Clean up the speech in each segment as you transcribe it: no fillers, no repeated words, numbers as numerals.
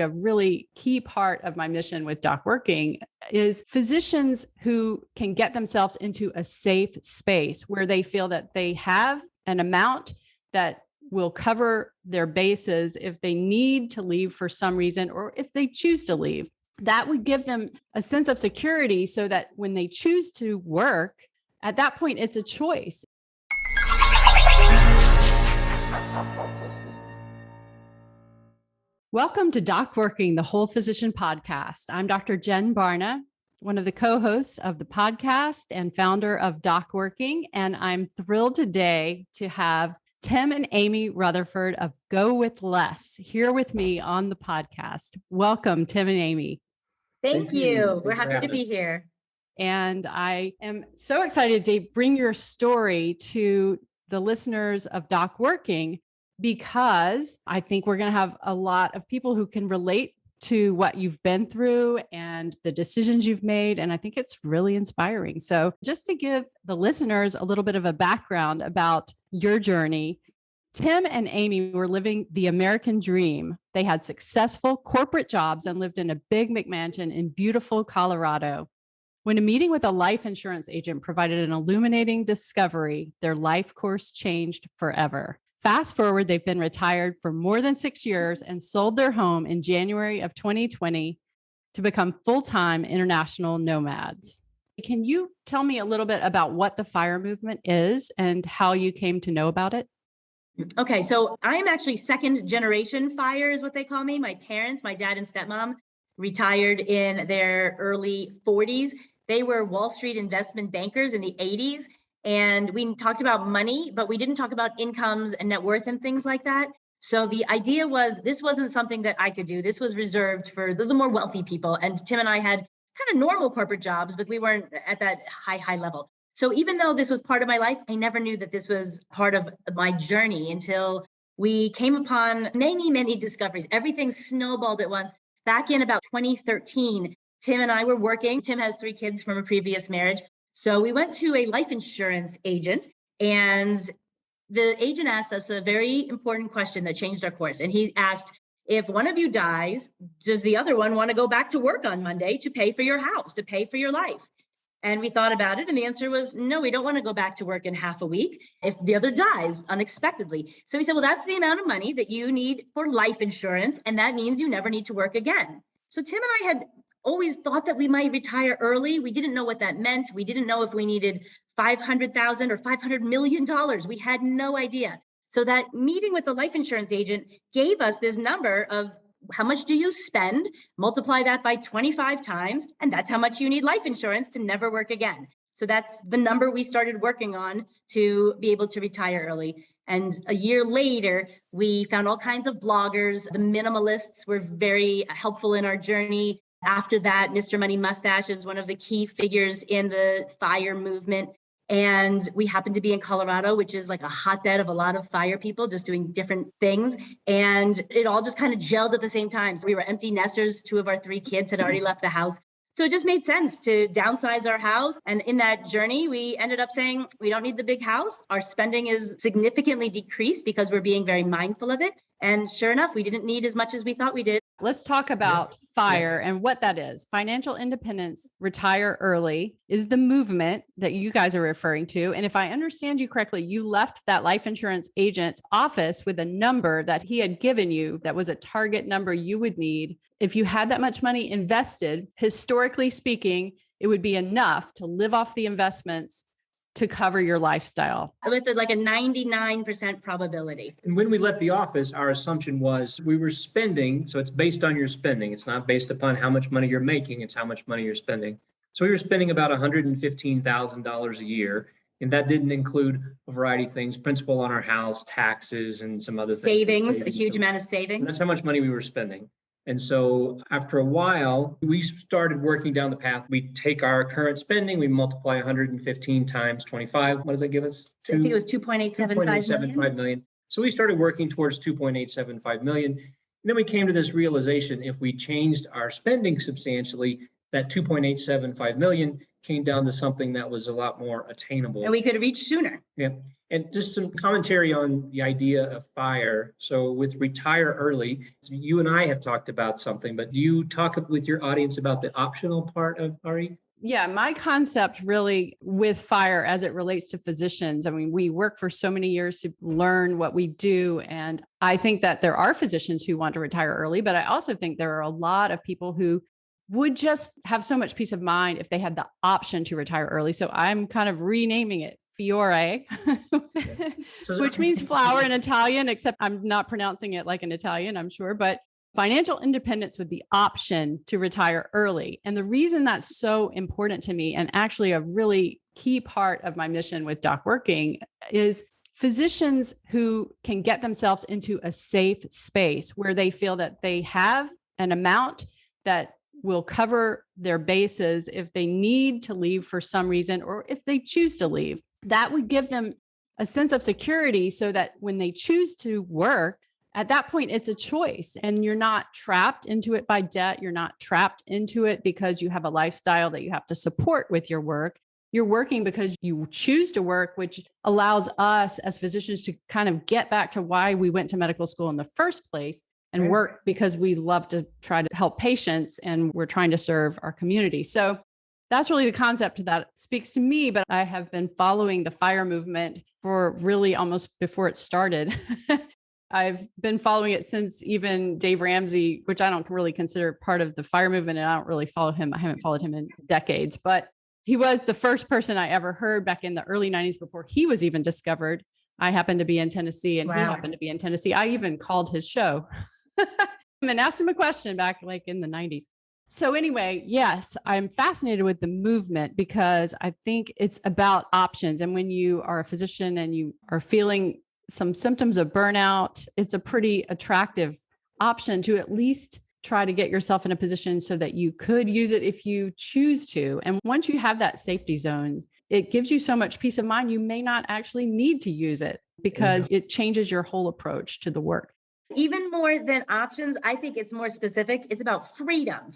A really key part of my mission with DocWorking is physicians who can get themselves into a safe space where they feel that they have an amount that will cover their bases if they need to leave for some reason or if they choose to leave. That would give them a sense of security so that when they choose to work, at that point, it's a choice. Welcome to DocWorking, the Whole Physician Podcast. I'm Dr. Jen Barna, one of the co-hosts of the podcast and founder of DocWorking. And I'm thrilled today to have Tim and Amy Rutherford of GoWithLess here with me on the podcast. Welcome, Tim and Amy. Thank you. We're happy to be here. And I am so excited to bring your story to the listeners of DocWorking, because I think we're going to have a lot of people who can relate to what you've been through and the decisions you've made. And I think it's really inspiring. So just to give the listeners a little bit of a background about your journey, Tim and Amy were living the American dream. They had successful corporate jobs and lived in a big McMansion in beautiful Colorado. When a meeting with a life insurance agent provided an illuminating discovery, their life course changed forever. Fast forward, they've been retired for more than 6 years and sold their home in January of 2020 to become full-time international nomads. Can you tell me a little bit about what the FIRE movement is and how you came to know about it? Okay, so I'm actually second generation FIRE is what they call me. My parents, my dad and stepmom, retired in their early 40s. They were Wall Street investment bankers in the 80s. And we talked about money, but we didn't talk about incomes and net worth and things like that. So the idea was this wasn't something that I could do. This was reserved for the more wealthy people. And Tim and I had kind of normal corporate jobs, but we weren't at that high level. So even though this was part of my life, I never knew that this was part of my journey until we came upon many discoveries. Everything snowballed at once. Back in about 2013, Tim and I were working. Tim has 3 kids from a previous marriage. So we went to a life insurance agent, and the agent asked us a very important question that changed our course. And he asked, if one of you dies, does the other one want to go back to work on Monday to pay for your house, to pay for your life? And we thought about it, and the answer was, no, we don't want to go back to work in half a week if the other dies unexpectedly. So we said, well, that's the amount of money that you need for life insurance, and that means you never need to work again. So Tim and I had always thought that we might retire early. We didn't know what that meant. We didn't know if we needed $500,000 or $500 million. We had no idea. So that meeting with the life insurance agent gave us this number of how much do you spend, multiply that by 25 times, and that's how much you need life insurance to never work again. So that's the number we started working on to be able to retire early. And a year later, we found all kinds of bloggers. The minimalists were very helpful in our journey. After that, Mr. Money Mustache is one of the key figures in the FIRE movement. And we happen to be in Colorado, which is like a hotbed of a lot of FIRE people just doing different things. And it all just kind of gelled at the same time. So we were empty nesters. 2 of our 3 kids had already left the house. So it just made sense to downsize our house. And in that journey, we ended up saying, we don't need the big house. Our spending is significantly decreased because we're being very mindful of it. And sure enough, we didn't need as much as we thought we did. Let's talk about FIRE and what that is. Financial independence, retire early is the movement that you guys are referring to. And if I understand you correctly, you left that life insurance agent's office with a number that he had given you that was a target number you would need. If you had that much money invested, historically speaking, it would be enough to live off the investments to cover your lifestyle. With like a 99% probability. And when we left the office, our assumption was we were spending. So it's based on your spending. It's not based upon how much money you're making. It's how much money you're spending. So we were spending about $115,000 a year. And that didn't include a variety of things, principal on our house, taxes, and some other things. A huge amount of savings. So that's how much money we were spending. And so after a while, we started working down the path. We take our current spending, we multiply 115 times 25. What does that give us? I think it was 2.875 million. So we started working towards 2.875 million. And then we came to this realization, if we changed our spending substantially, that 2.875 million came down to something that was a lot more attainable. And we could reach sooner. Yeah. And just some commentary on the idea of FIRE. So with retire early, you and I have talked about something, but do you talk with your audience about the optional part of RE? Yeah, my concept really with FIRE as it relates to physicians. I mean, we work for so many years to learn what we do. And I think that there are physicians who want to retire early, but I also think there are a lot of people who would just have so much peace of mind if they had the option to retire early. So I'm kind of renaming it FIORE, which means flower in Italian, except I'm not pronouncing it like an Italian, I'm sure, but financial independence with the option to retire early. And the reason that's so important to me, and actually a really key part of my mission with DocWorking, is physicians who can get themselves into a safe space where they feel that they have an amount that will cover their bases if they need to leave for some reason, or if they choose to leave. That would give them a sense of security so that when they choose to work, at that point, it's a choice and you're not trapped into it by debt. You're not trapped into it because you have a lifestyle that you have to support with your work. You're working because you choose to work, which allows us as physicians to kind of get back to why we went to medical school in the first place and work because we love to try to help patients and we're trying to serve our community. So that's really the concept that speaks to me, but I have been following the FIRE movement for really almost before it started. I've been following it since even Dave Ramsey, which I don't really consider part of the FIRE movement, and I don't really follow him. I haven't followed him in decades, but he was the first person I ever heard back in the early 90s before he was even discovered. I happened to be in Tennessee and he happened to be in Tennessee. I even called his show and asked him a question back like in the 90s. So anyway, yes, I'm fascinated with the movement because I think it's about options. And when you are a physician and you are feeling some symptoms of burnout, it's a pretty attractive option to at least try to get yourself in a position so that you could use it if you choose to. And once you have that safety zone, it gives you so much peace of mind, you may not actually need to use it because it changes your whole approach to the work. Even more than options, I think it's more specific. It's about freedom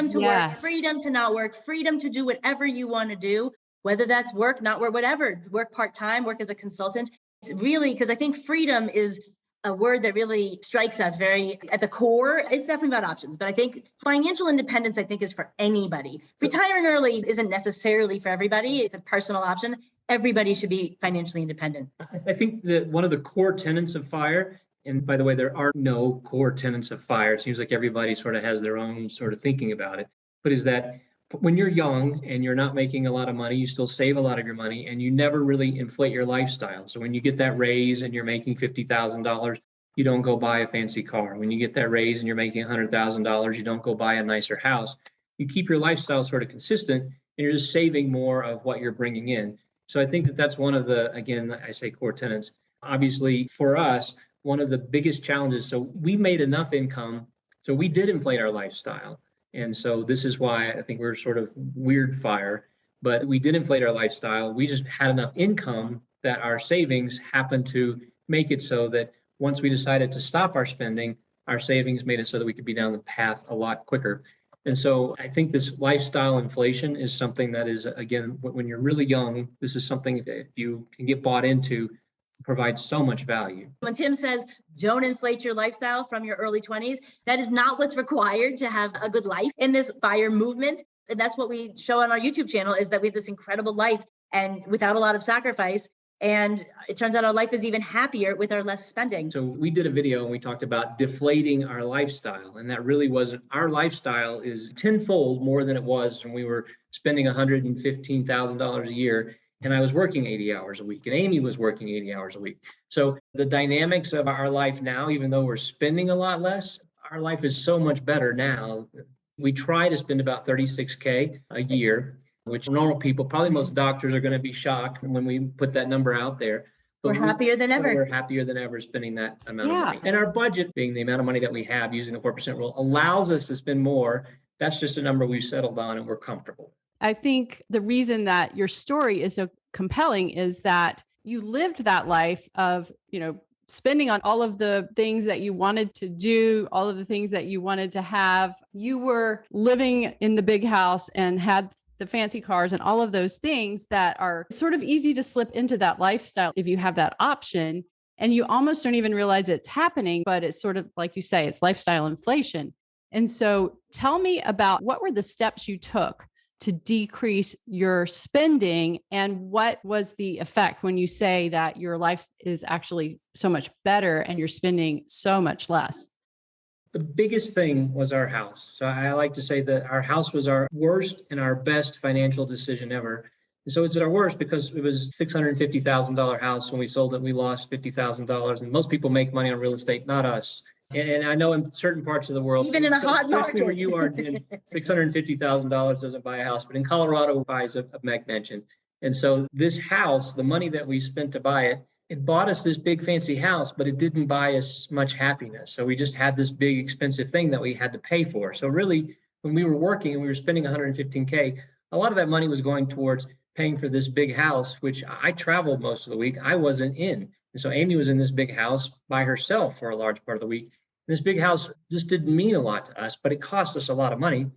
to work, freedom to not work, freedom to do whatever you want to do, whether that's work, not work, whatever, work part-time, work as a consultant. Really, because I think freedom is a word that really strikes us very at the core. It's definitely about options, but I think financial independence, I think, is for anybody. Retiring early isn't necessarily for everybody. It's a personal option. Everybody should be financially independent. I think that one of the core tenets of FIRE, and by the way, there are no core tenets of FIRE. It seems like everybody sort of has their own sort of thinking about it, but is that when you're young and you're not making a lot of money, you still save a lot of your money and you never really inflate your lifestyle. So when you get that raise and you're making $50,000, you don't go buy a fancy car. When you get that raise and you're making $100,000, you don't go buy a nicer house. You keep your lifestyle sort of consistent and you're just saving more of what you're bringing in. So I think that that's one of the, again, I say core tenets. Obviously for us, one of the biggest challenges, so we made enough income, so we did inflate our lifestyle. And so this is why I think we're sort of weird FIRE, but we did inflate our lifestyle. We just had enough income that our savings happened to make it so that once we decided to stop our spending, our savings made it so that we could be down the path a lot quicker. And so I think this lifestyle inflation is something that is, again, when you're really young, this is something that if you can get bought into, provides so much value. When Tim says, don't inflate your lifestyle from your early 20s, that is not what's required to have a good life in this FIRE movement. And that's what we show on our YouTube channel, is that we have this incredible life and without a lot of sacrifice. And it turns out our life is even happier with our less spending. So we did a video and we talked about deflating our lifestyle. And that really wasn't, our lifestyle is tenfold more than it was when we were spending $115,000 a year. And I was working 80 hours a week and Amy was working 80 hours a week. So the dynamics of our life now, even though we're spending a lot less, our life is so much better now. We try to spend about $36K a year, which normal people, probably most doctors are going to be shocked when we put that number out there. But we're happier than ever. We're happier than ever spending that amount of money. And our budget, being the amount of money that we have using the 4% rule, allows us to spend more. That's just a number we've settled on and we're comfortable. I think the reason that your story is so compelling is that you lived that life of, spending on all of the things that you wanted to do, all of the things that you wanted to have. You were living in the big house and had the fancy cars and all of those things that are sort of easy to slip into that lifestyle if you have that option. And you almost don't even realize it's happening, but it's sort of like you say, it's lifestyle inflation. And so tell me about what were the steps you took to decrease your spending, and what was the effect when you say that your life is actually so much better and you're spending so much less? The biggest thing was our house. So I like to say that our house was our worst and our best financial decision ever. And so it's our worst because it was $650,000 house. When we sold it, we lost $50,000. And most people make money on real estate, not us. And I know in certain parts of the world, Even in a hot especially market, where you are, $650,000 doesn't buy a house, but in Colorado, it buys a mansion. And so this house, the money that we spent to buy it, it bought us this big fancy house, but it didn't buy us much happiness. So we just had this big expensive thing that we had to pay for. So really, when we were working and we were spending 115K, a lot of that money was going towards paying for this big house, which I traveled most of the week. I wasn't in. And so Amy was in this big house by herself for a large part of the week. This big house just didn't mean a lot to us, but it cost us a lot of money.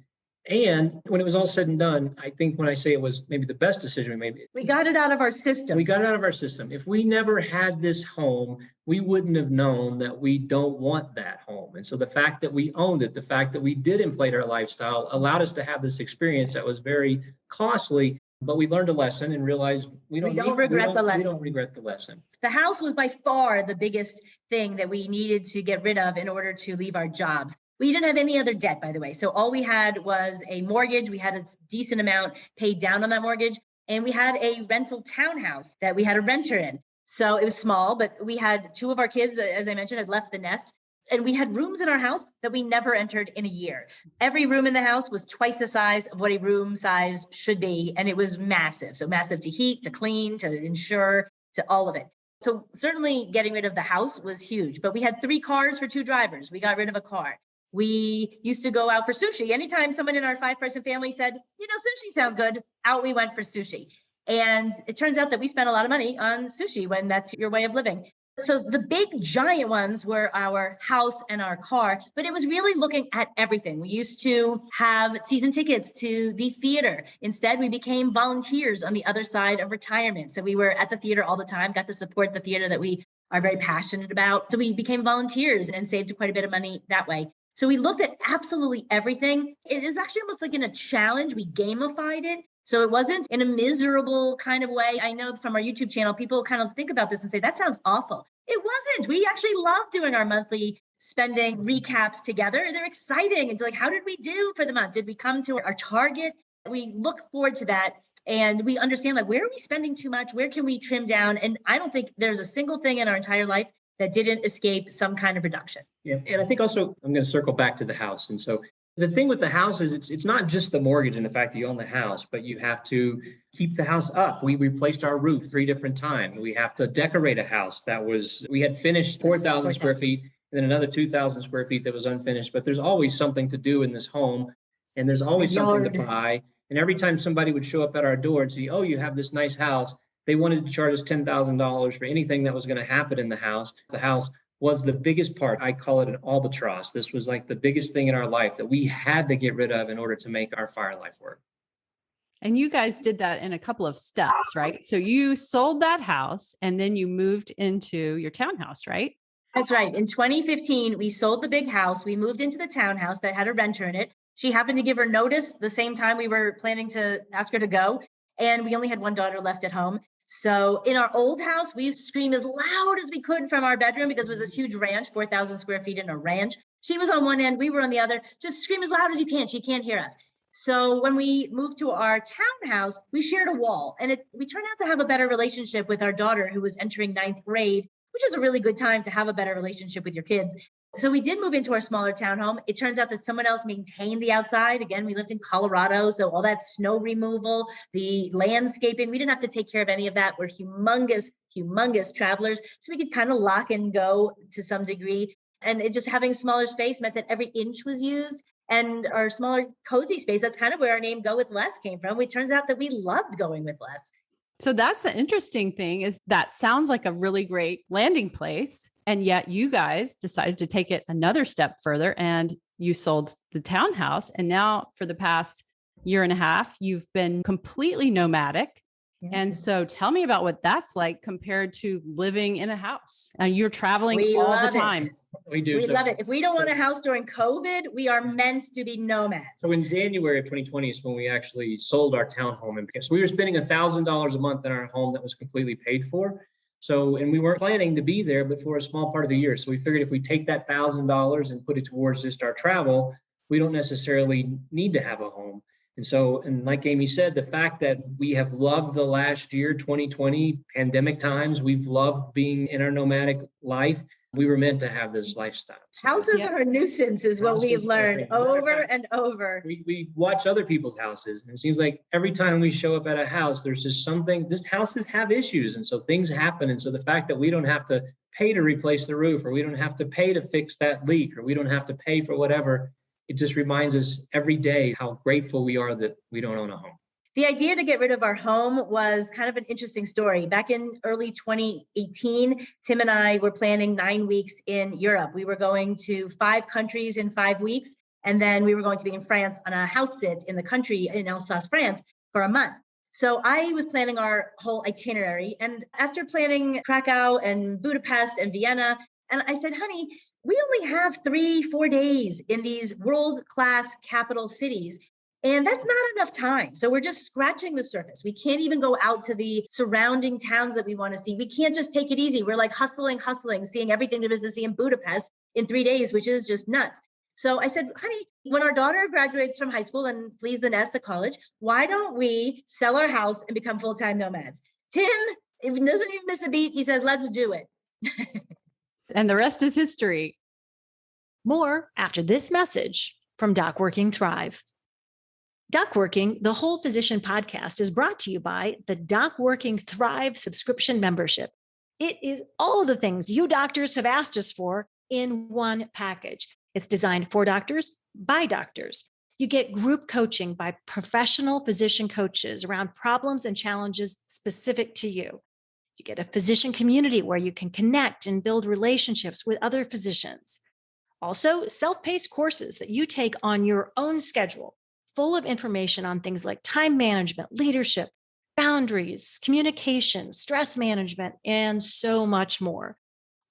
And when it was all said and done, I think when I say it was maybe the best decision we made, we got it out of our system. We got it out of our system. If we never had this home, we wouldn't have known that we don't want that home. And so the fact that we owned it, the fact that we did inflate our lifestyle allowed us to have this experience that was very costly, but we learned a lesson and realized we don't regret the lesson. The house was by far the biggest thing that we needed to get rid of in order to leave our jobs. We didn't have any other debt, by the way. So all we had was a mortgage. We had a decent amount paid down on that mortgage. And we had a rental townhouse that we had a renter in. So it was small, but we had two of our kids, as I mentioned, had left the nest. And we had rooms in our house that we never entered in a year. Every room in the house was twice the size of what a room size should be. And it was massive. So massive to heat, to clean, to insure, to all of it. So certainly getting rid of the house was huge. But we had 3 cars for 2 drivers. We got rid of a car. We used to go out for sushi. Anytime someone in our 5-person family said, sushi sounds good, out we went for sushi. And it turns out that we spent a lot of money on sushi when that's your way of living. So the big giant ones were our house and our car, but it was really looking at everything. We used to have season tickets to the theater. Instead, we became volunteers on the other side of retirement. So we were at the theater all the time, got to support the theater that we are very passionate about. So we became volunteers and saved quite a bit of money that way. So we looked at absolutely everything. It is actually almost like in a challenge. We gamified it. So it wasn't in a miserable kind of way. I know from our YouTube channel, people kind of think about this and say, that sounds awful. It wasn't. We actually love doing our monthly spending recaps together. They're exciting. It's like, how did we do for the month? Did we come to our target? We look forward to that. And we understand, like, where are we spending too much? Where can we trim down? And I don't think there's a single thing in our entire life that didn't escape some kind of reduction. Yeah. And I think also I'm going to circle back to the house. And so the thing with the house is it's not just the mortgage and the fact that you own the house, but you have to keep the house up. We replaced our roof 3 different times. We have to decorate a house we had finished 4,000 square feet and then another 2,000 square feet that was unfinished. But there's always something to do in this home, and there's always something to buy. And every time somebody would show up at our door and say, oh, you have this nice house, they wanted to charge us $10,000 for anything that was going to happen in the house. The house was the biggest part. I call it an albatross. This was like the biggest thing in our life that we had to get rid of in order to make our fire life work. And you guys did that in a couple of steps, right? So you sold that house and then you moved into your townhouse, right? That's right. In 2015, we sold the big house. We moved into the townhouse that had a renter in it. She happened to give her notice the same time we were planning to ask her to go. And we only had 1 daughter left at home. So in our old house, we used to scream as loud as we could from our bedroom because it was this huge ranch, 4,000 square feet in a ranch. She was on one end, we were on the other. Just scream as loud as you can. She can't hear us. So when we moved to our townhouse, we shared a wall, and we turned out to have a better relationship with our daughter who was entering 9th grade, which is a really good time to have a better relationship with your kids. So we did move into our smaller townhome. It turns out that someone else maintained the outside. Again, we lived in Colorado, so all that snow removal, the landscaping, we didn't have to take care of any of that. We're humongous travelers, so we could kind of lock and go to some degree. And it just having smaller space meant that every inch was used. And our smaller, cozy space, that's kind of where our name GoWithLess came from. It turns out that we loved going with less. So that's the interesting thing is that sounds like a really great landing place. And yet you guys decided to take it another step further and you sold the townhouse. And now for the past year and a half, you've been completely nomadic. And so tell me about what that's like compared to living in a house. You're traveling all the time. We do. We love it. If we don't want a house during COVID, we are meant to be nomads. So in January of 2020 is when we actually sold our townhome. And because we were spending $1,000 a month in our home that was completely paid for. So, and we weren't planning to be there but for a small part of the year. So we figured if we take that $1,000 and put it towards just our travel, we don't necessarily need to have a home. And so, and like Amy said, the fact that we have loved the last year, 2020, pandemic times, we've loved being in our nomadic life. We were meant to have this lifestyle. Houses are a nuisance is what we've learned over and over. We watch other people's houses, and it seems like every time we show up at a house, there's just something, just houses have issues. And so things happen. And so the fact that we don't have to pay to replace the roof, or we don't have to pay to fix that leak, or we don't have to pay for whatever, it just reminds us every day how grateful we are that we don't own a home. The idea to get rid of our home was kind of an interesting story. Back in early 2018, Tim and I were planning 9 weeks in Europe. We were going to 5 countries in 5 weeks, and then we were going to be in France on a house sit in the country in Alsace, France for a month. So I was planning our whole itinerary. And after planning Krakow and Budapest and Vienna, and I said, honey, we only have 3-4 days in these world-class capital cities. And that's not enough time. So we're just scratching the surface. We can't even go out to the surrounding towns that we want to see. We can't just take it easy. We're like hustling, seeing everything there is to see in Budapest in 3 days, which is just nuts. So I said, honey, when our daughter graduates from high school and flees the nest to college, why don't we sell our house and become full-time nomads? Tim, if he doesn't even miss a beat, he says, let's do it. And the rest is history. More after this message from DocWorking Thrive. DocWorking, the Whole Physician podcast, is brought to you by the DocWorking Thrive subscription membership. It is all of the things you doctors have asked us for in one package. It's designed for doctors, by doctors. You get group coaching by professional physician coaches around problems and challenges specific to you. You get a physician community where you can connect and build relationships with other physicians. Also, self-paced courses that you take on your own schedule, full of information on things like time management, leadership, boundaries, communication, stress management, and so much more.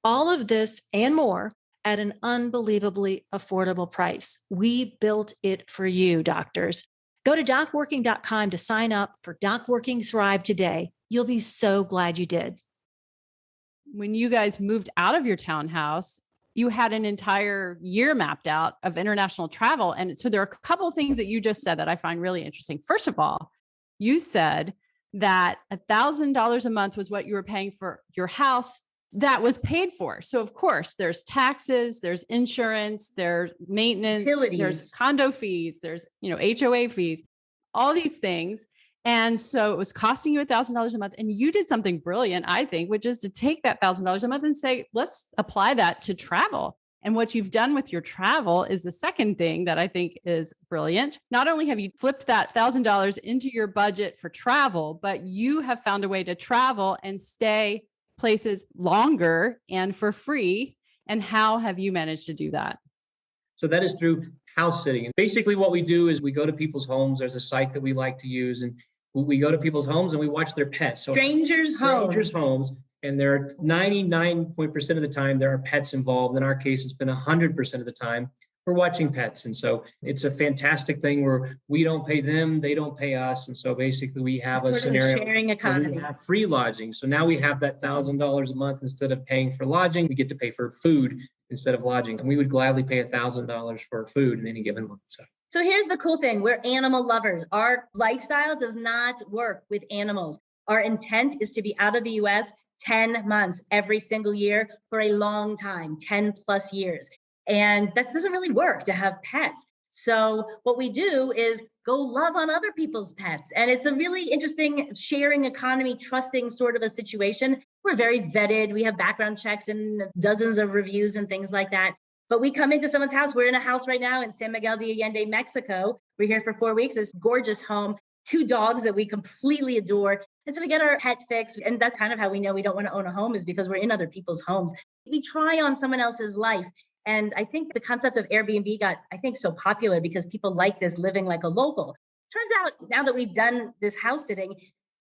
All of this and more at an unbelievably affordable price. We built it for you, doctors. Go to docworking.com to sign up for DocWorking Thrive today. You'll be so glad you did. When you guys moved out of your townhouse, you had an entire year mapped out of international travel. And so there are a couple of things that you just said that I find really interesting. First of all, you said that $1,000 a month was what you were paying for your house that was paid for. So of course, there's taxes, there's insurance, there's maintenance, Utilities. There's condo fees, there's, HOA fees, all these things. And so it was costing you $1,000 a month. And you did something brilliant, I think, which is to take that $1,000 a month and say, let's apply that to travel. And what you've done with your travel is the second thing that I think is brilliant. Not only have you flipped that $1,000 into your budget for travel, but you have found a way to travel and stay places longer and for free. And how have you managed to do that? So that is through house sitting. And basically what we do is we go to people's homes. There's a site that we like to use, and we go to people's homes and we watch their pets. So Strangers' homes. And there are 99% of the time there are pets involved. In our case, it's been 100% of the time we're watching pets. And so it's a fantastic thing where we don't pay them, they don't pay us. And so basically we have a scenario sharing economy. We have free lodging. So now we have that $1,000 a month. Instead of paying for lodging, we get to pay for food instead of lodging. And we would gladly pay $1,000 for food in any given month. So here's the cool thing. We're animal lovers. Our lifestyle does not work with animals. Our intent is to be out of the US 10 months every single year for a long time, 10 plus years. And that doesn't really work to have pets. So what we do is go love on other people's pets. And it's a really interesting sharing economy, trusting sort of a situation. We're very vetted. We have background checks and dozens of reviews and things like that. But we come into someone's house. We're in a house right now in San Miguel de Allende, Mexico. We're here for 4 weeks. This gorgeous home. 2 dogs that we completely adore. And so we get our pet fix. And that's kind of how we know we don't want to own a home, is because we're in other people's homes. We try on someone else's life. And I think the concept of Airbnb got, I think, so popular because people like this living like a local. Turns out now that we've done this house sitting,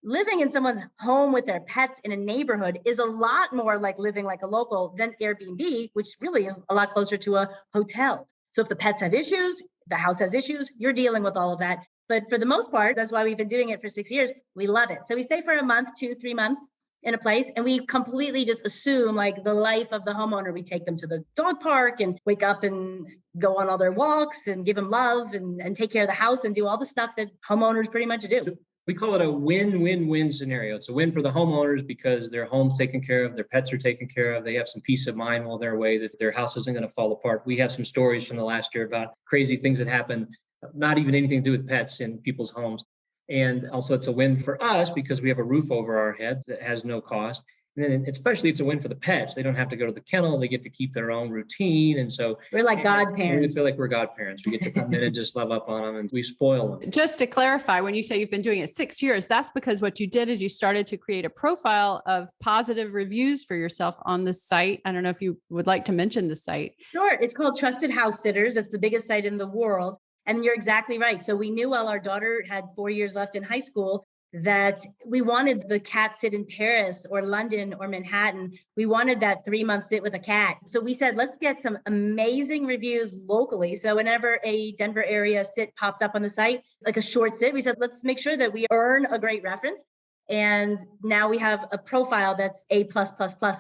living in someone's home with their pets in a neighborhood is a lot more like living like a local than Airbnb, which really is a lot closer to a hotel. So if the pets have issues, the house has issues, you're dealing with all of that. But for the most part, that's why we've been doing it for 6 years. We love it. So we stay for a month, 2, 3 months in a place, and we completely just assume like the life of the homeowner. We take them to the dog park and wake up and go on all their walks and give them love and take care of the house and do all the stuff that homeowners pretty much do. So we call it a win-win-win scenario. It's a win for the homeowners because their home's taken care of, their pets are taken care of, they have some peace of mind while they're away, that their house isn't going to fall apart. We have some stories from the last year about crazy things that happened, not even anything to do with pets in people's homes. And also it's a win for us because we have a roof over our head that has no cost. And then especially it's a win for the pets. They don't have to go to the kennel. They get to keep their own routine. And so we're like godparents. We feel like we're godparents. We get to come in and just love up on them and we spoil them. Just to clarify, when you say you've been doing it 6 years, that's because what you did is you started to create a profile of positive reviews for yourself on the site. I don't know if you would like to mention the site. Sure. It's called Trusted House Sitters. It's the biggest site in the world. And you're exactly right. So we knew while our daughter had 4 years left in high school that we wanted the cat sit in Paris or London or Manhattan. We wanted that 3-month sit with a cat. So we said, let's get some amazing reviews locally. So whenever a Denver area sit popped up on the site, like a short sit, we said, let's make sure that we earn a great reference. And now we have a profile that's A+++.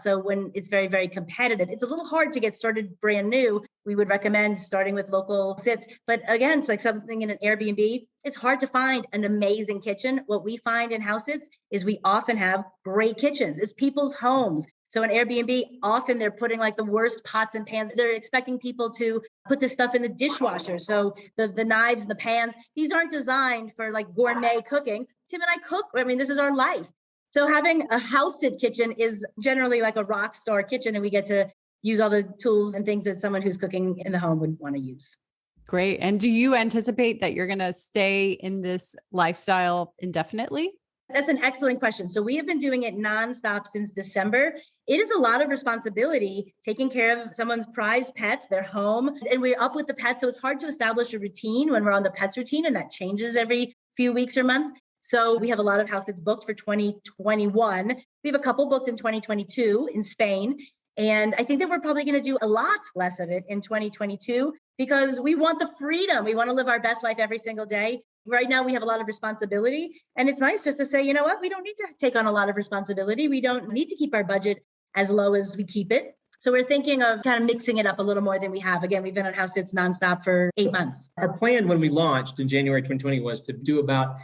So when it's very, very competitive, it's a little hard to get started brand new. We would recommend starting with local sits. But again, it's like something in an Airbnb. It's hard to find an amazing kitchen. What we find in house sits is we often have great kitchens. It's people's homes. So in Airbnb, often they're putting like the worst pots and pans. They're expecting people to put this stuff in the dishwasher. So the knives and the pans, these aren't designed for like gourmet cooking. Tim and I cook. I mean, this is our life. So having a house sit kitchen is generally like a rock star kitchen, and we get to use all the tools and things that someone who's cooking in the home would want to use. Great. And do you anticipate that you're going to stay in this lifestyle indefinitely? That's an excellent question. So we have been doing it nonstop since December. It is a lot of responsibility taking care of someone's prized pets, their home, and we're up with the pets. So it's hard to establish a routine when we're on the pets routine, and that changes every few weeks or months. So we have a lot of house sits booked for 2021. We have a couple booked in 2022 in Spain. And I think that we're probably going to do a lot less of it in 2022 because we want the freedom. We want to live our best life every single day. Right now, we have a lot of responsibility, and it's nice just to say, you know what, we don't need to take on a lot of responsibility. We don't need to keep our budget as low as we keep it. So we're thinking of kind of mixing it up a little more than we have. Again, we've been on house sits nonstop for 8 months. Our plan when we launched in January 2020 was to do about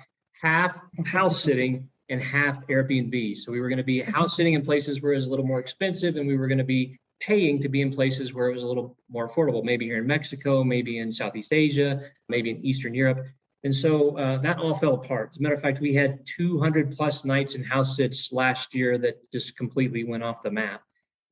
half house sitting and half Airbnb. So we were going to be house sitting in places where it was a little more expensive, and we were going to be paying to be in places where it was a little more affordable, maybe here in Mexico, maybe in Southeast Asia, maybe in Eastern Europe. And so that all fell apart. As a matter of fact, we had 200 plus nights in house sits last year that just completely went off the map.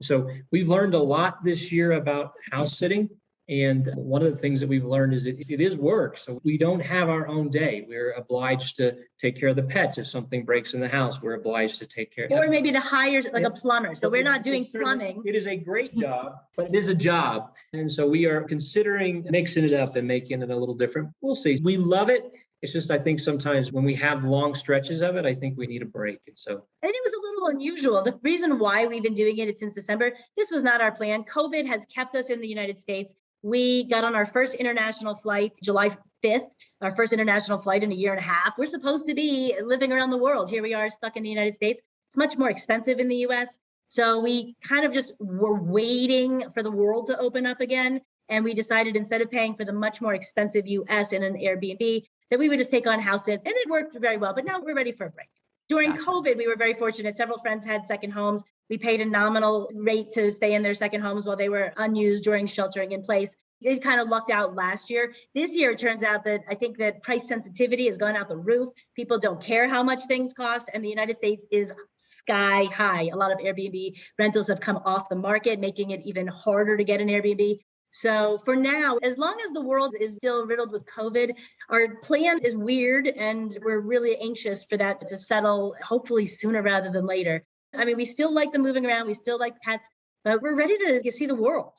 So we've learned a lot this year about house sitting. And one of the things that we've learned is that it is work. So we don't have our own day. We're obliged to take care of the pets. If something breaks in the house, we're obliged to take care of it. Or maybe to hire like a plumber. So we're not doing plumbing. It is a great job, but it is a job. And so we are considering mixing it up and making it a little different. We'll see. We love it. It's just, I think sometimes when we have long stretches of it, I think we need a break. And so it was a little unusual. The reason why we've been doing it since December, this was not our plan. COVID has kept us in the United States. We got on our first international flight July 5th, our first international flight in a year and a half. We're supposed to be living around the world. Here we are stuck in the United States. It's much more expensive in the US. So we kind of just were waiting for the world to open up again. And we decided instead of paying for the much more expensive US in an Airbnb, that we would just take on house sits. And it worked very well. But now we're ready for a break. During COVID, we were very fortunate. Several friends had second homes. We paid a nominal rate to stay in their second homes while they were unused during sheltering in place. It kind of lucked out last year. This year, it turns out that I think that price sensitivity has gone out the roof. People don't care how much things cost, and the United States is sky high. A lot of Airbnb rentals have come off the market, making it even harder to get an Airbnb. So for now, as long as the world is still riddled with COVID, our plan is weird and we're really anxious for that to settle, hopefully sooner rather than later. I mean, we still like the moving around, we still like pets, but we're ready to see the world.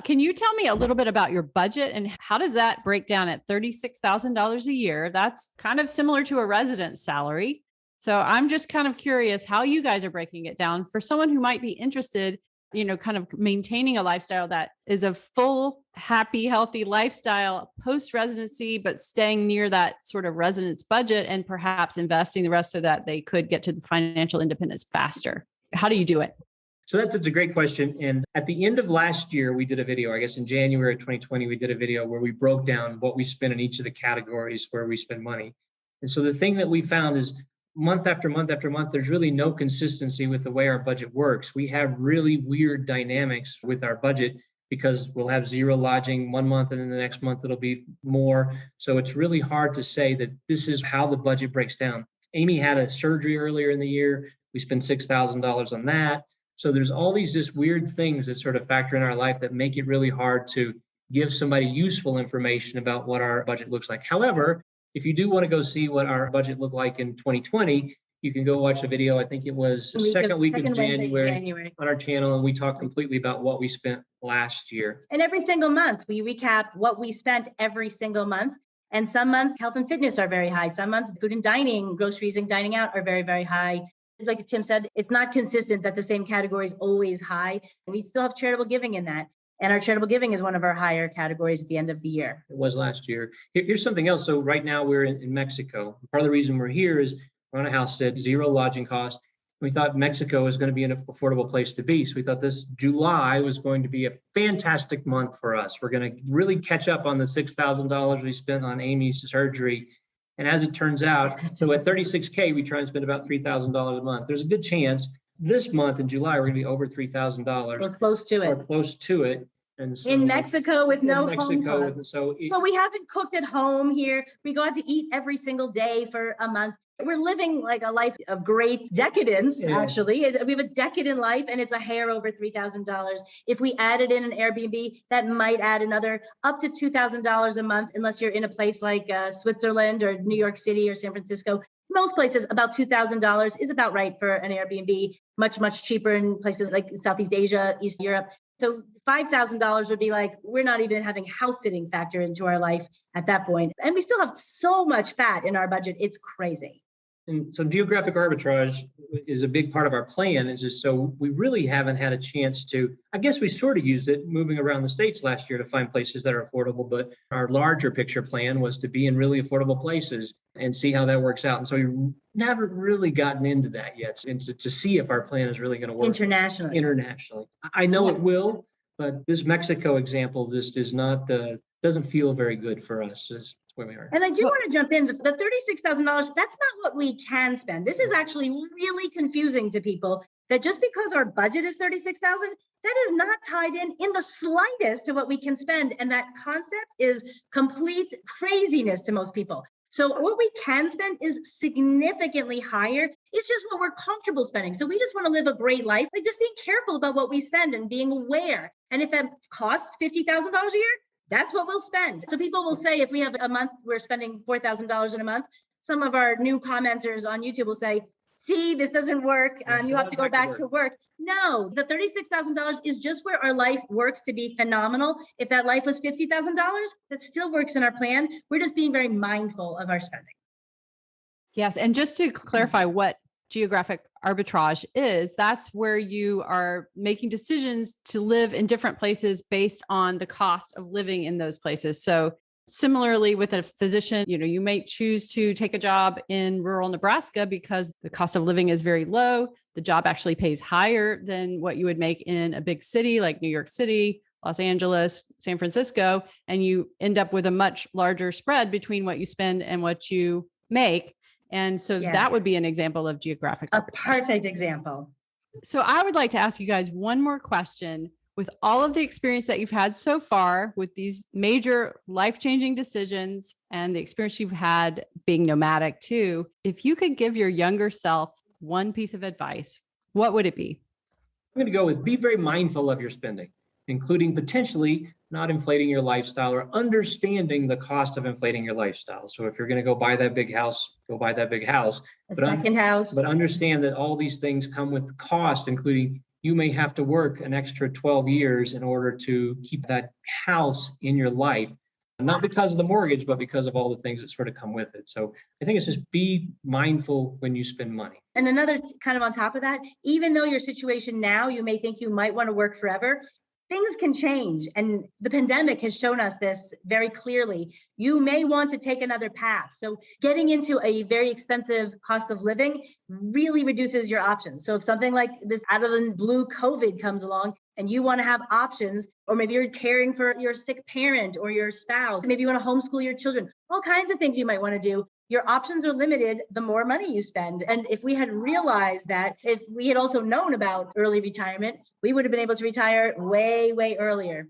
Can you tell me a little bit about your budget and how does that break down at $36,000 a year? That's kind of similar to a resident's salary. So I'm just kind of curious how you guys are breaking it down for someone who might be interested, kind of maintaining a lifestyle that is a full, happy, healthy lifestyle post residency, but staying near that sort of residence budget and perhaps investing the rest so that they could get to the financial independence faster. How do you do it? So that's a great question. And at the end of last year, we did a video, I guess in January of 2020, we did a video where we broke down what we spent in each of the categories where we spend money. And so the thing that we found is month after month after month, there's really no consistency with the way our budget works. We have really weird dynamics with our budget because we'll have zero lodging one month and then the next month it'll be more. So it's really hard to say that this is how the budget breaks down. Amy had a surgery earlier in the year. We spent $6,000 on that. So there's all these just weird things that sort of factor in our life that make it really hard to give somebody useful information about what our budget looks like. However, if you do want to go see what our budget looked like in 2020, you can go watch a video. I think it was the second week of January on our channel, and we talked completely about what we spent last year. And every single month, we recap what we spent every single month. And some months, health and fitness are very high. Some months, food and dining, groceries and dining out are very, very high. Like Tim said, it's not consistent that the same category is always high. We still have charitable giving in that. And our charitable giving is one of our higher categories at the end of the year. It was last year. Here's something else. So right now we're in Mexico. Part of the reason we're here is we're on a house at zero lodging cost. We thought Mexico was going to be an affordable place to be. So we thought this July was going to be a fantastic month for us. We're going to really catch up on the $6,000 we spent on Amy's surgery. And as it turns out, so at $36K, we try and spend about $3,000 a month. There's a good chance this month in July, we're going to be over $3,000. Or close to it. Or close to it. And so in Mexico with no home costs. So but we haven't cooked at home here. We go out to eat every single day for a month. We're living like a life of great decadence, actually. We have a decadent life and it's a hair over $3,000. If we added in an Airbnb, that might add another up to $2,000 a month, unless you're in a place like Switzerland or New York City or San Francisco. Most places, about $2,000 is about right for an Airbnb, much, much cheaper in places like Southeast Asia, East Europe. So $5,000 would be like, we're not even having house sitting factor into our life at that point. And we still have so much fat in our budget. It's crazy. And so geographic arbitrage is a big part of our plan. It's just so we really haven't had a chance to, I guess we sort of used it moving around the States last year to find places that are affordable, but our larger picture plan was to be in really affordable places and see how that works out. And so we haven't really gotten into that yet and to see if our plan is really going to work. Internationally. I know it will, but this Mexico example just is not, doesn't feel very good for us. Where we are. And I do want to jump in. The $36,000, that's not what we can spend. This is actually really confusing to people that just because our budget is $36,000, that is not tied in the slightest to what we can spend. And that concept is complete craziness to most people. So what we can spend is significantly higher. It's just what we're comfortable spending. So we just want to live a great life, like just being careful about what we spend and being aware. And if that costs $50,000 a year, that's what we'll spend. So people will say, if we have a month, we're spending $4,000 in a month. Some of our new commenters on YouTube will say, see, this doesn't work. You have to go back to work. No, the $36,000 is just where our life works to be phenomenal. If that life was $50,000, that still works in our plan. We're just being very mindful of our spending. Yes. And just to clarify what geographic arbitrage is, that's where you are making decisions to live in different places based on the cost of living in those places. So similarly with a physician, you may choose to take a job in rural Nebraska because the cost of living is very low. The job actually pays higher than what you would make in a big city like New York City, Los Angeles, San Francisco, and you end up with a much larger spread between what you spend and what you make. And so that would be an example of geographic arbitrage. A perfect example. So I would like to ask you guys one more question. With all of the experience that you've had so far with these major life-changing decisions and the experience you've had being nomadic too, if you could give your younger self one piece of advice, what would it be? I'm going to go with be very mindful of your spending, including potentially not inflating your lifestyle or understanding the cost of inflating your lifestyle. So if you're going to go buy that big house, go buy that big house. A second house. But understand that all these things come with cost, including you may have to work an extra 12 years in order to keep that house in your life, not because of the mortgage, but because of all the things that sort of come with it. So I think it's just be mindful when you spend money. And another kind of on top of that, even though your situation now, you may think you might want to work forever, things can change. And the pandemic has shown us this very clearly. You may want to take another path. So getting into a very expensive cost of living really reduces your options. So if something like this out of the blue COVID comes along and you want to have options, or maybe you're caring for your sick parent or your spouse, maybe you want to homeschool your children, all kinds of things you might want to do. Your options are limited the more money you spend. And if we had realized that, if we had also known about early retirement, we would have been able to retire way earlier.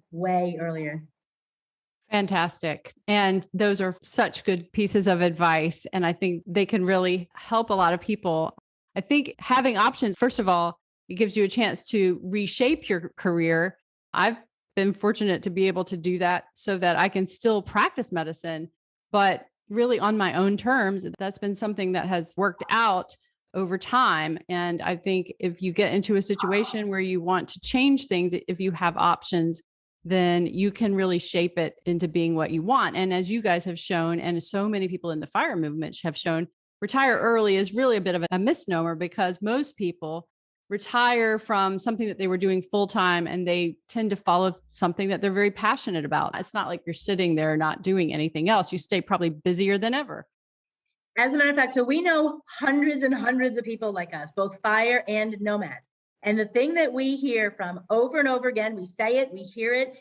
Fantastic. And those are such good pieces of advice. And I think they can really help a lot of people. I think having options, first of all, it gives you a chance to reshape your career. I've been fortunate to be able to do that so that I can still practice medicine, but really on my own terms. That's been something that has worked out over time. And I think if you get into a situation where you want to change things, if you have options, then you can really shape it into being what you want. And as you guys have shown, and so many people in the FIRE movement have shown, retire early is really a bit of a misnomer, because most people retire from something that they were doing full time and they tend to follow something that they're very passionate about. It's not like you're sitting there not doing anything else. You stay probably busier than ever. As a matter of fact, so we know hundreds and hundreds of people like us, both FIRE and nomads. And the thing that we hear from over and over again, we say it, we hear it.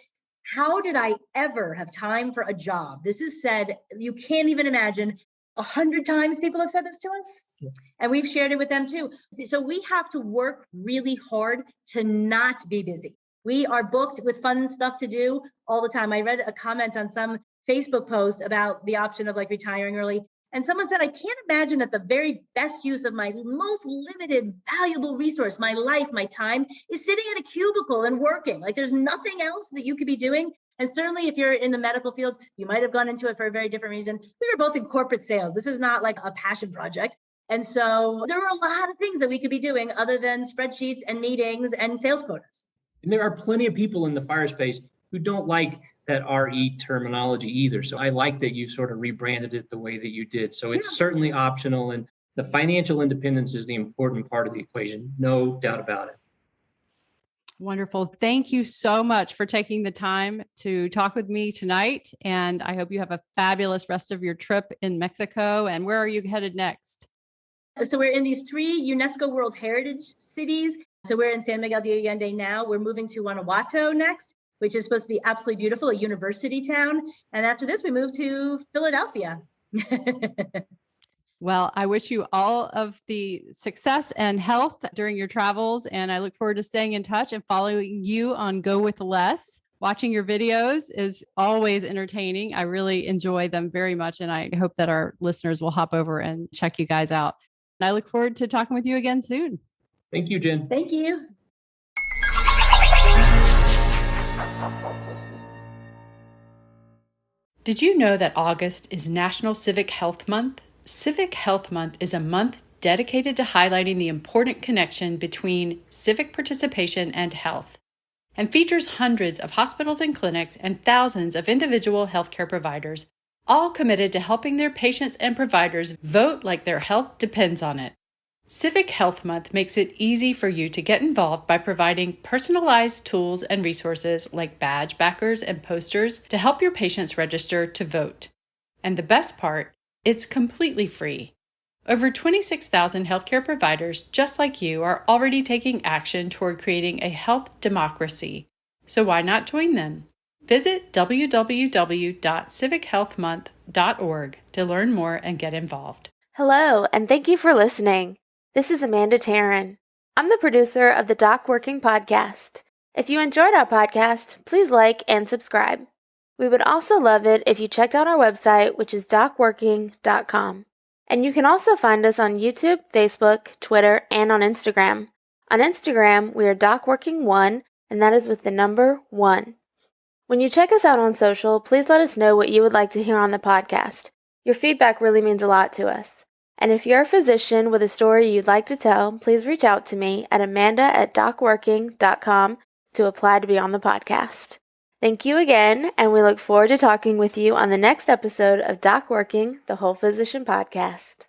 How did I ever have time for a job? This is said, you can't even imagine. 100 times people have said this to us. Yeah. And we've shared it with them too. So we have to work really hard to not be busy. We are booked with fun stuff to do all the time. I read a comment on some Facebook post about the option of like retiring early. And someone said, I can't imagine that the very best use of my most limited, valuable resource, my life, my time, is sitting in a cubicle and working. Like there's nothing else that you could be doing. And certainly if you're in the medical field, you might have gone into it for a very different reason. We were both in corporate sales. This is not like a passion project. And so there are a lot of things that we could be doing other than spreadsheets and meetings and sales quotas. And there are plenty of people in the FIRE space who don't like that RE terminology either. So I like that you sort of rebranded it the way that you did. So it's certainly optional, and the financial independence is the important part of the equation. No doubt about it. Wonderful. Thank you so much for taking the time to talk with me tonight. And I hope you have a fabulous rest of your trip in Mexico. And where are you headed next? So we're in these 3 UNESCO World Heritage cities. So we're in San Miguel de Allende now. We're moving to Guanajuato next, which is supposed to be absolutely beautiful, a university town. And after this, we move to Philadelphia. Well, I wish you all of the success and health during your travels. And I look forward to staying in touch and following you on GoWithLess. Watching your videos is always entertaining. I really enjoy them very much. And I hope that our listeners will hop over and check you guys out. And I look forward to talking with you again soon. Thank you, Jen. Thank you. Did you know that August is National Civic Health Month? Civic Health Month is a month dedicated to highlighting the important connection between civic participation and health, and features hundreds of hospitals and clinics and thousands of individual healthcare providers, all committed to helping their patients and providers vote like their health depends on it. Civic Health Month makes it easy for you to get involved by providing personalized tools and resources like badge backers and posters to help your patients register to vote. And the best part, it's completely free. Over 26,000 healthcare providers just like you are already taking action toward creating a health democracy. So why not join them? Visit www.civichealthmonth.org to learn more and get involved. Hello, and thank you for listening. This is Amanda Taryn. I'm the producer of the DocWorking podcast. If you enjoyed our podcast, please like and subscribe. We would also love it if you checked out our website, which is docworking.com. And you can also find us on YouTube, Facebook, Twitter, and on Instagram. On Instagram, we are DocWorking1, and that is with the number 1. When you check us out on social, please let us know what you would like to hear on the podcast. Your feedback really means a lot to us. And if you're a physician with a story you'd like to tell, please reach out to me at amanda@docworking.com to apply to be on the podcast. Thank you again, and we look forward to talking with you on the next episode of DocWorking, the Whole Physician Podcast.